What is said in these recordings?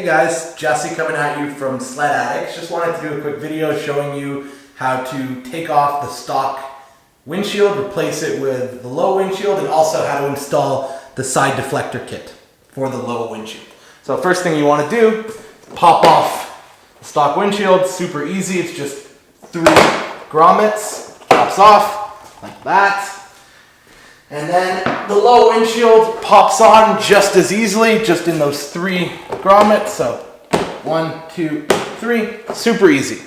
Hey guys, Jesse coming at you from Sledaddicz. Just wanted to do a quick video showing you how to take off the stock windshield, replace it with the low windshield, and also how to install the side deflector kit for the low windshield. So first thing you want to do is pop off the stock windshield. Super easy. It's just 3 grommets. Pops off like that. And then the low windshield pops on just as easily, just in those 3 grommets. So 1, 2, 3, super easy.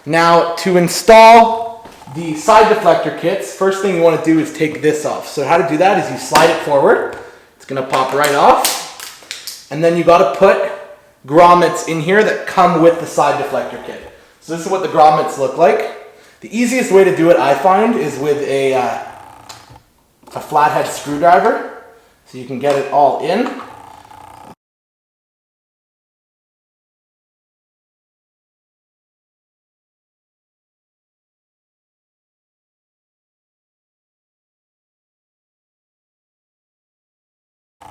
Now to install the side deflector kits, first thing you want to do is take this off. So how to do that is you slide it forward. It's going to pop right off. And then you got to put grommets in here that come with the side deflector kit. So this is what the grommets look like. The easiest way to do it, I find, is with a flathead screwdriver, so you can get it all in.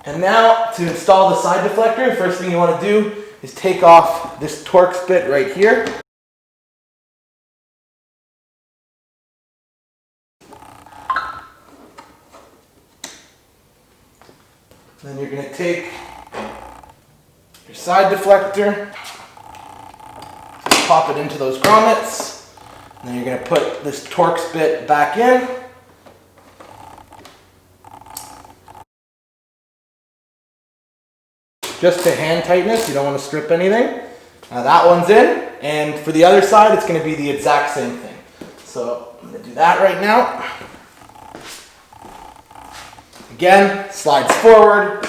And now to install the side deflector, the first thing you want to do is take off this Torx bit right here. Then you're going to take your side deflector, just pop it into those grommets, and then you're going to put this Torx bit back in. Just to hand tightness, you don't want to strip anything. Now that one's in, and for the other side it's going to be the exact same thing. So I'm going to do that right now. Again, slides forward.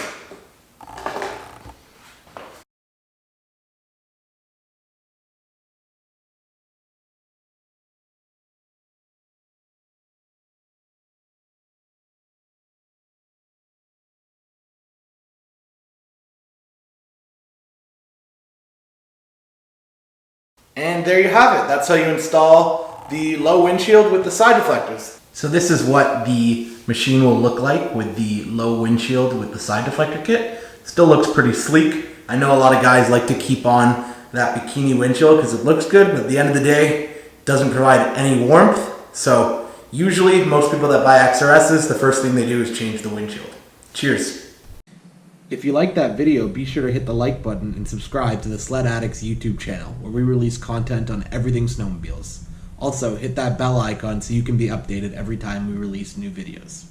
And there you have it. That's how you install the low windshield with the side deflectors. So this is what the machine will look like with the low windshield with the side deflector kit. Still looks pretty sleek. I know a lot of guys like to keep on that bikini windshield because it looks good, but at the end of the day, it doesn't provide any warmth. So usually most people that buy XRSs, the first thing they do is change the windshield. Cheers. If you like that video, be sure to hit the like button and subscribe to the Sledaddicz YouTube channel, where we release content on everything snowmobiles. Also, hit that bell icon so you can be updated every time we release new videos.